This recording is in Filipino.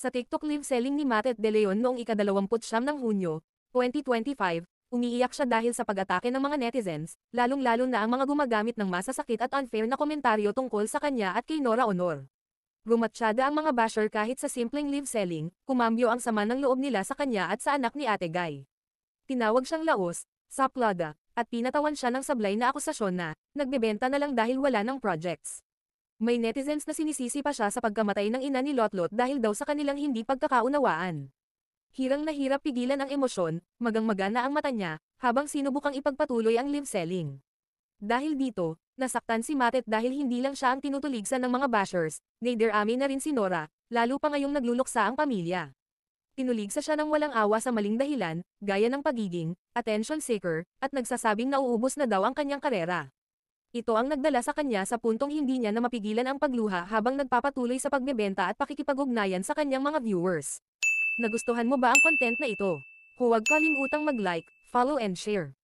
Sa TikTok live selling ni Matet De Leon noong ika-29 ng Hunyo, 2025, umiiyak siya dahil sa pag-atake ng mga netizens, lalong-lalo na ang mga gumagamit ng masasakit at unfair na komentaryo tungkol sa kanya at kay Nora Honor. Gumatsyada ang mga basher kahit sa simpleng live selling, kumambyo ang sama ng loob nila sa kanya at sa anak ni Ate Guy. Tinawag siyang laos, saplada, at pinatawan siya ng sablay na akusasyon na, nagbebenta na lang dahil wala ng projects. May netizens na sinisisi pa siya sa pagkamatay ng ina ni Lotlot dahil daw sa kanilang hindi pagkakaunawaan. Hirang na hirap pigilan ang emosyon, magang-maga na ang mata niya, habang sinubukang ipagpatuloy ang live selling. Dahil dito, nasaktan si Matet dahil hindi lang siya ang tinutuligsan ng mga bashers, naidirami na rin si Nora, lalo pa ngayong nagluluksa ang pamilya. Tinuligsa siya ng walang awa sa maling dahilan, gaya ng pagiging attention seeker, at nagsasabing nauubos na daw ang kanyang karera. Ito ang nagdala sa kanya sa puntong hindi niya na mapigilan ang pagluha habang nagpapatuloy sa pagbebenta at pakikipag-ugnayan sa kanyang mga viewers. Nagustuhan mo ba ang content na ito? Huwag kalimutang mag-like, follow and share.